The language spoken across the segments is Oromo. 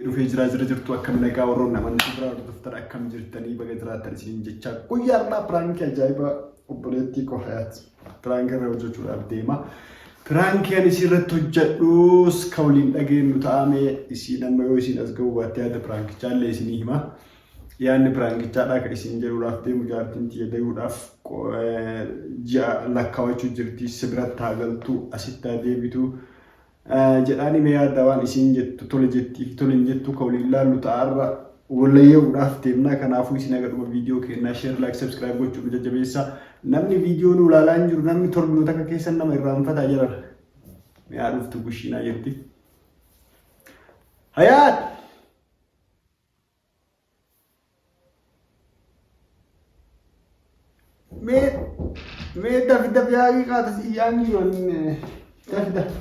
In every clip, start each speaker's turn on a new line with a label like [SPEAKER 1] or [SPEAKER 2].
[SPEAKER 1] dhufee jirtu akkam nagaa warroon naman biraa dhuftan akkam jirtanii baga jiraatan isin jecha guyyaarraa piraanki ajaa'iba obboleettii koo Hayaat piraanki irra hojjechuudhaaf deema. Piraanki ani isirratti hojjedhus ka waliin dhageenyu ta'ame isin amma yoo isin as ga'uu baatte yaada piraankichaallee isinii hima. Yaadni piraankichaadhaa kan isin jedhuudhaaf deemu jaartiin tiyya dayuudhaaf ji'a lakkaawachuu jirti sibiratti haa galtu asitti haa deebitu. jedhani me yaada waan isin jettu tole jettiif tole jettu ka waliin laallu ta'arra wallayyuudhaaf deemna kanaafu isin agaduma viidiyoo keenna share like subscribe gochuu jajjabeessa namni viidiyoo nu ilaalaan jiru namni torbinoota akka keessan nama irraanfataa jira me yaa dhuftu gushiinaa jetti Hayaat me daf yaaqi qaatas iyyaangi yoon daf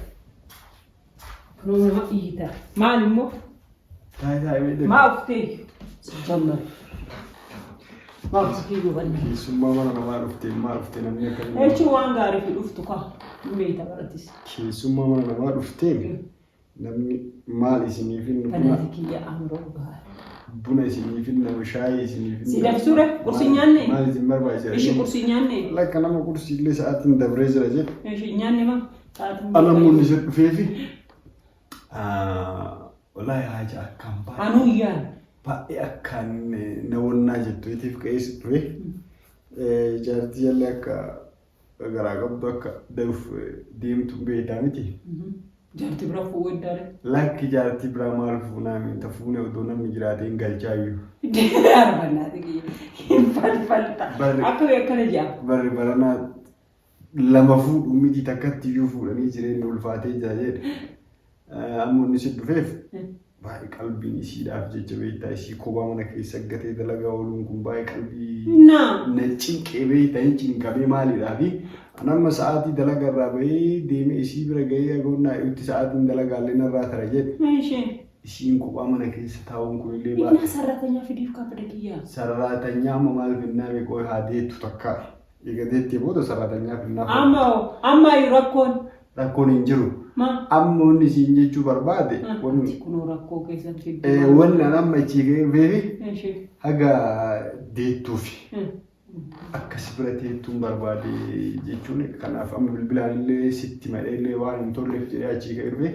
[SPEAKER 2] روما إيدا ما نمو ما أفتي سجمر ما أفتي بغني
[SPEAKER 1] ثم ما أفتي نمني كلمة
[SPEAKER 2] إيش هو أنغاري في أفتوكا ميتا برديس
[SPEAKER 1] ثم ما أفتي نمني مالي سنيفين
[SPEAKER 2] بناتك يا أمرو
[SPEAKER 1] بنا سنيفين نمشاي سنيفين
[SPEAKER 2] سيدك سورة كرسينياني
[SPEAKER 1] مالي زمر بايزة
[SPEAKER 2] إيش كرسينياني
[SPEAKER 1] لا كنا ما كرسي اللي ساعتين دبريز رجل
[SPEAKER 2] إيش نياني ما
[SPEAKER 1] أنا مو نسيت فيفي والله حاجة أكان بقى
[SPEAKER 2] أنو يان
[SPEAKER 1] بقى أكان نورنا جتوي تيف كيس توي جارتي يلا كا غراغب دوك دوف ديم تبي دامتي
[SPEAKER 2] جارتي برا فوق الدار
[SPEAKER 1] لك جارتي برا مال فونا من تفونه ودونا مجرادين غالجايو
[SPEAKER 2] أربعة تيجي فلتا أكو يكنا جاب
[SPEAKER 1] برنا لما فوق أمي تكتي يوفو لني جرين نولفاتي جاجر أمون نسيت بفيف باي قلبي نسيت أفجع جبيتا إشي كوبا منا كي سجتة دلعا ولونكم باي قلبي نتشين كبيتا نتشين كبي مالي رابي أنا مساعتي دلعا رابي ديم إشي برجعي أقولنا يوتي ساعتين دلعا لنا رات رجيت إشي كوبا منا كي ستاون كل اللي
[SPEAKER 2] إنها سرّتني في ديفكا بدكيا
[SPEAKER 1] سرّتني أما مال فينا بيكوي هادي تتكا يقدر تبودو سرّتني فينا
[SPEAKER 2] أما يركون
[SPEAKER 1] rakkoon hin jiru. Amma wanni isin jechuu barbaade wanni amma ichi beefi haga deettuufi akkas bira teettuun barbaade jechuun kanaaf amma bilbilaan illee sitti madheellee waan hin tolleef jedhee achii ka'e dhufe.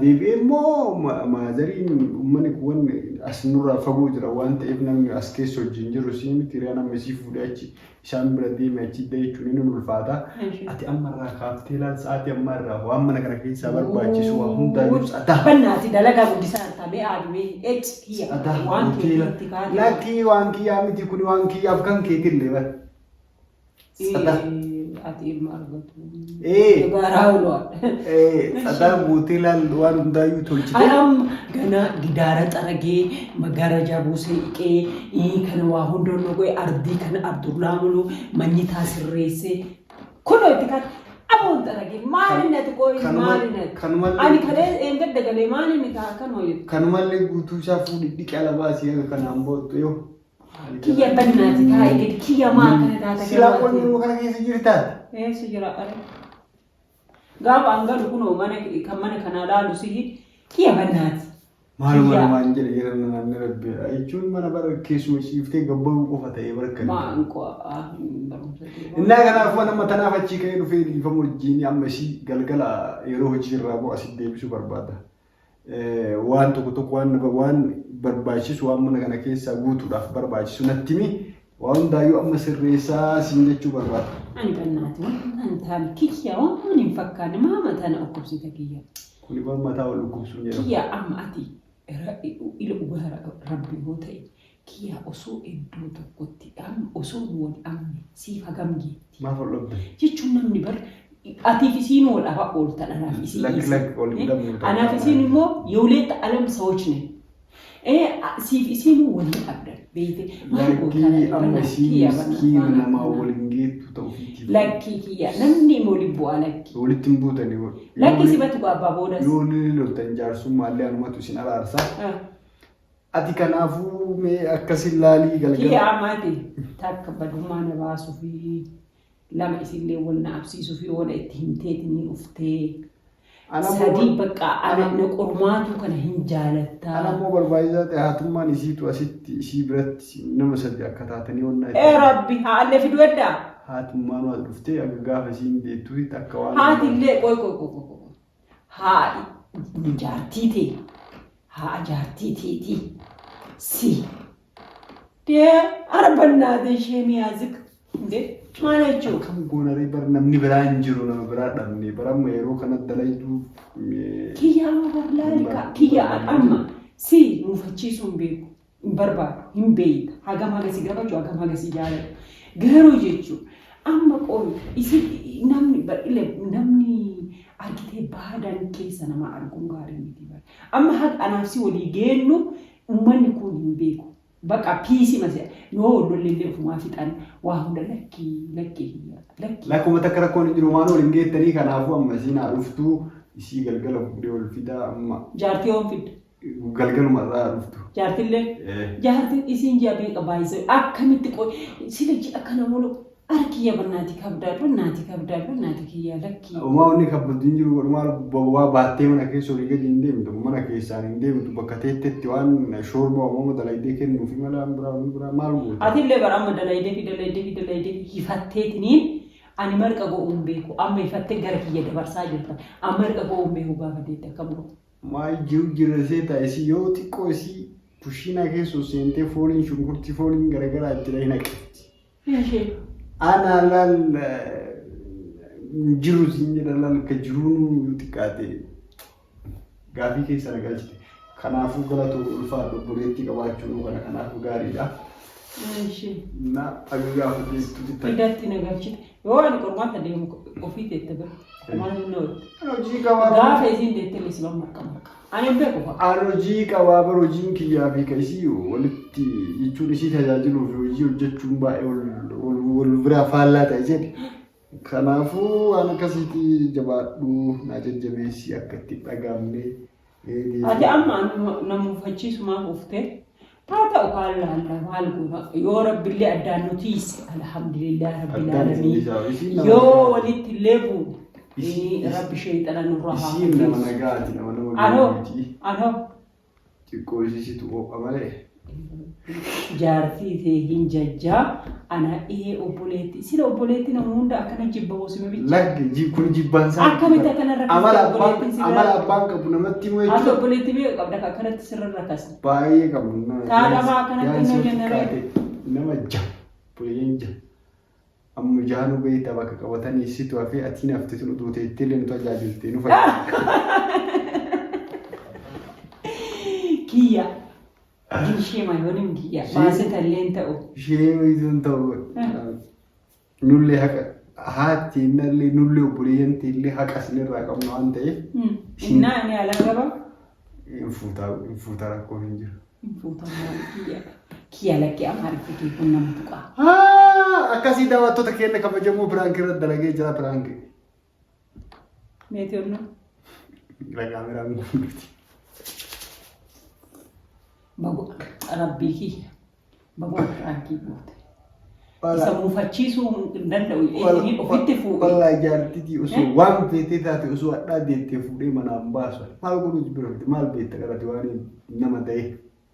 [SPEAKER 1] Deebi'ee immoo maazariin uummanni kun as nurraa fagoo jira waan ta'eef namni as keessa wajjin jiru siin miti hiriyaa namni sii fuudhee achi isaan bira deemee achi jechuun inni ulfaata. Ati ammarraa kaaftee laal sa'aatii ammarraa waan mana kana keessaa barbaachisu waan hundaa ibsa adaa.
[SPEAKER 2] Bannaati dalagaa guddisaan taabee aadumee eechi waan keetti kaatee.
[SPEAKER 1] Lakkii waan kiyyaa miti kun waan kiyyaaf kan keetillee bara.
[SPEAKER 2] Ati ilma argatu.
[SPEAKER 1] Garaa ulwaa. Sadaa guutee laal waan hundaayyuu tolchite.
[SPEAKER 2] Anam gana gidaara xaragee magaraajaa buusee dhiqee kana waa hundoon dhugee ardii kana abdullaamulu manyitaa sirreessee kunoo itti kan aboon xaragee maali nati qooyi maali nati. Ani kalee eeggadda galee maali nati kan hojjetu.
[SPEAKER 1] Kanumallee guutuu isaa fuudhii dhiqee alabaasii kanaan boottu yoo.
[SPEAKER 2] Kiyya bannaati taa'ee kiyya maa kana taata.
[SPEAKER 1] Silaa qonni immoo kana keessa jirtaati.
[SPEAKER 2] Si jira are. Gaafa angalu kunoo mana kanaa laalu sihi kiyya bannaati.
[SPEAKER 1] Maaluma namaan jedhe yeroo naannoo rabbi jechuun mana bara keessuma shiiftee gabbahuu qofa ta'ee barka. Innaa kanaaf waan amma tanaaf achii ka'ee dhufee dhiifamu wajjin amma ishii galgala yeroo hojii irraa bu'u asitti deebisuu barbaada. Waan tokko tokko waan barbaachisu waan mana kana keessaa guutuudhaaf barbaachisu natti mi waan hundaayyuu amma sirreessaa siin jechuu barbaada.
[SPEAKER 2] Ani bannaati waan taa'an kiyya waan hin fakkaanne maama tana dhukkubsita kiyya.
[SPEAKER 1] Kuni waan mataa wal dhukkubsuun jedhamu.
[SPEAKER 2] Kiyya amma ati rabbi yoo ta'e kiyya osoo iddoo tokkotti osoo wal amne siif hagam geetti.
[SPEAKER 1] Maaf ol dhabde?
[SPEAKER 2] Jechuun namni bar atiif isiin wal dhafa ooltan anaaf isiin.
[SPEAKER 1] Lakki ol dhabne.
[SPEAKER 2] Anaaf isiin immoo የሁለት ዓለም ሰዎች ነን። ሲፍ isiin wal dhabdan beeyte.
[SPEAKER 1] Lakki amma siin nama waliin geettu ta'uufiiti.
[SPEAKER 2] Lakki kiyya namni waliin bu'aa lakki.
[SPEAKER 1] Walitti hin buutanii.
[SPEAKER 2] Lakki sibatu baabaa boodas.
[SPEAKER 1] Yoo ni loltan jaarsummaa anumatu isin araarsa. Ati kanaafuu mee akkasin laalii galgala.
[SPEAKER 2] Kiyya amaati takka badummaa na baasuu fi lama isinlee wal na absiisuu fi wal itti himteetiin uftee. sadii bakka ana qormaatu kana hin jaalatta.
[SPEAKER 1] Ana immoo barbaachisaa ta'e haatummaan isiitu asitti isii biratti nama sadii akka taatanii onnaa.
[SPEAKER 2] Rabbi haallee fiduu eddaa.
[SPEAKER 1] Haatummaan waan dhuftee akka gaafa isiin deettuuti akka waan.
[SPEAKER 2] Haatillee qoy. Haadhi jaartii ta'e haa jaartii ta'eeti si. Dee arbannaa ishee mi'aazik. Maal jechuudha?
[SPEAKER 1] Kan goonaree bara namni biraa hin jiru nama biraa dhabne baramma yeroo kanatti dalayduu.
[SPEAKER 2] Kiyyaa barlaalika kiyyaa amma si muufachiisuu hin beeku hin barbaadu hin beeyta hagam hagasii gaafachuu hagam hagasii jaalatu garuu jechuudha amma qoolu isi namni argitee baadaan keessa nama arguun gaarii miti bara amma haqa anaafsi walii geennu uummanni kun hin beeku. Bakka piisi masee yoo lollee ofumaa fixan waa hunda lakkii.
[SPEAKER 1] Lakkuma takka rakkoon hin jiru waan waliin geettanii kanaafuu amma isiin haa dhuftuu isii galgala fuudhee ol fidaa amma.
[SPEAKER 2] Jaartii oon fidda.
[SPEAKER 1] Galgaluma irraa dhuftu.
[SPEAKER 2] Jaartillee. Jaartiin isiin jaabee qabaayisa akkamitti qoy sila ji'a kana mulu arkiyya bannaati kabdaadhu kiyya lakkii.
[SPEAKER 1] Uumaa wanni kabbatu hin jiru walumaa bobaa baattee mana keessa olii gadi hin deemtu mana keessaan hin deemtu bakka teettetti waan shoorba uumama dalaydee kennuufi mala biraa maal goota.
[SPEAKER 2] Atillee bara amma dalaydee hifatteetiniin ani marqa go'uun beeku amma hifattee gara kiyya dabarsaa jirta amma marqa go'uun beeku gaafa deette akkam go'u.
[SPEAKER 1] Maal jirresee taa'isi yoo xiqqoo isii kushiinaa keessoo seentee fooliin shunkurtii fooliin garaagaraa itti dhahin haqetti. Ana lal jiru siin jedha lal ka jiruun xiqqaate gaafii keessa nagalchite. Kanaafuu galatu ulfaadhu obboleettii qabaachuun kana kanaafuu gaariidha. Na agagaafa deemtuutti ta'e.
[SPEAKER 2] Hidhatti nagalchite. Yoo ani qormaata deemu ofii teette bira. Maal hin oolu.
[SPEAKER 1] Hojii qabaa.
[SPEAKER 2] Gaafa isiin deette leesima marqa. Ani beeku fa'a.
[SPEAKER 1] Ani hojii qabaa bara hojiin kiyyaa fi kasii walitti jechuun isii tajaajiluuf hojii hojjechuun baay'ee wal biraa faallaa ta'e jedhe. Kanaafuu waan akkasiitti jabaadhu na jajjabeessi akka itti dhagaamne.
[SPEAKER 2] Ati amma nama uffachiisu maaf uftee? Haa ta'u kaallaa maal goona yoo rabbillee addaan nutiise alhamdulillah rabbil alamin yoo walitti illee buune. Rabbi shayxana nurra haa.
[SPEAKER 1] Isiin nama nagaati nama
[SPEAKER 2] Anoo.
[SPEAKER 1] Xiqqoo isiisitu qopha malee.
[SPEAKER 2] Jaartii ta'e hin jajjaa ana obboleetti sila obboleetti nama hunda akkana jibba boosime bicha.
[SPEAKER 1] Lagge kun jibbaan isaa.
[SPEAKER 2] Akkamitti akkana rakkisa
[SPEAKER 1] amala abbaan qabu namatti himuu
[SPEAKER 2] jechuudha. Ati obboleetti biyya qabda akkanatti sirra rakkasa.
[SPEAKER 1] Baay'ee qabu.
[SPEAKER 2] Taadhamaa akkanatti hin jennaree.
[SPEAKER 1] Nama buleen amma jaanu beeyta bakka qabatanii situ hafee atiin hafte sun utuu teettee illee nu tajaajiltee nu fayyada.
[SPEAKER 2] Kiyya. Ishee maayoonin kiyya. Baasita illee ta'u.
[SPEAKER 1] Ishee maayoonin ta'u. Nullee haqa haati innallee nullee obboleeyyanti illee haqa sinirraa qabnu waan ta'eef.
[SPEAKER 2] Innaa inni ala gaba.
[SPEAKER 1] Infuutaa rakkoo hin jiru.
[SPEAKER 2] Infuutaa maal kiyya. Kiyya lakkee amaariffii kee kun nama tuqaa.
[SPEAKER 1] Akkasii daawwattoota keenya kabajamoo Piraank irratti dalagee jira Piraank.
[SPEAKER 2] Meetii onnoo?
[SPEAKER 1] Kaameraan guutuuti.
[SPEAKER 2] Bagu rabbii kiyya. Bagu Piraankii goote. Isa muufachiisuu hin danda'u. Ofitti fuudhee.
[SPEAKER 1] Wallaa jaartitii osoo waan beektee taate osoo hadhaa deettee fuudhee manaan baasu. Maal godhuuti bira fide? Maal beekta qarate waan nama ta'e?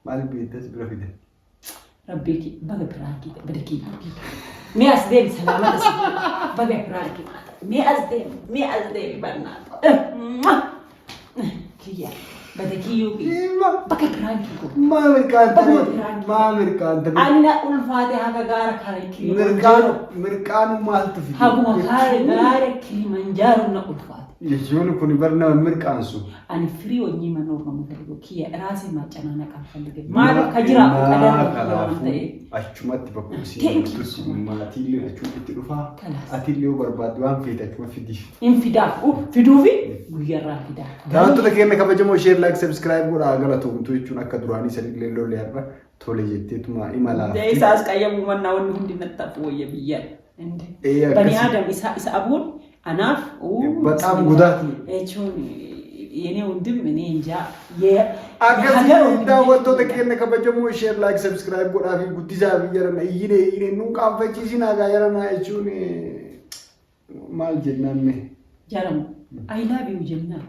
[SPEAKER 1] Maal beektas bira fide?
[SPEAKER 2] Rabbi baga Piraankii bada kiyya. Mee as deemi salaamata sibiila. Baga Piraankii. Mee as deemi barnaata. Kiyya. Bada kiyyuu kiyya. Baga Piraankii kun.
[SPEAKER 1] Maal mirkaanta?
[SPEAKER 2] Anna ulfaate haga gaara kare
[SPEAKER 1] mirkaanu maaltu fide?
[SPEAKER 2] Haguma gaara Kilimanjaaru na ulfaate.
[SPEAKER 1] Jechuun kun barnaa mirkaansu.
[SPEAKER 2] Ani firii wajjin manoo nama fayyadu kiyya raasii maccana naqan fayyadu. Maal akka jira
[SPEAKER 1] kanaafuu achumatti bakka isiin maatiillee achuutti dhufaa. Atillee yoo barbaadde waan feete achuma fidiif.
[SPEAKER 2] Hin fidaaf fiduufi guyyarraa fidaa.
[SPEAKER 1] Daawwattoota keenya kabajamoo share like subscribe godhaa galatoomtu jechuun akka duraanii sanillee lollee har'a tole jetteetuma imalaaf.
[SPEAKER 2] Isaas qayyabuu mannaa wanni hundi nattaaf wayya biyyaan. Bani Adam isa abuun anaaf
[SPEAKER 1] በጣም ጉዳት ነው
[SPEAKER 2] የኔ ወንድም እኔ እንጃ
[SPEAKER 1] አገዚ ዳወቶ ተከነ ከበጀሞ ሼር ላይክ ሰብስክራይብ ጎዳፊ ጉዲዛ ቢየረና ይኔ ኑ ቃንፈቺ ሲናጋ የረና እቹን ማል ጀናነ
[SPEAKER 2] I love you jennaan.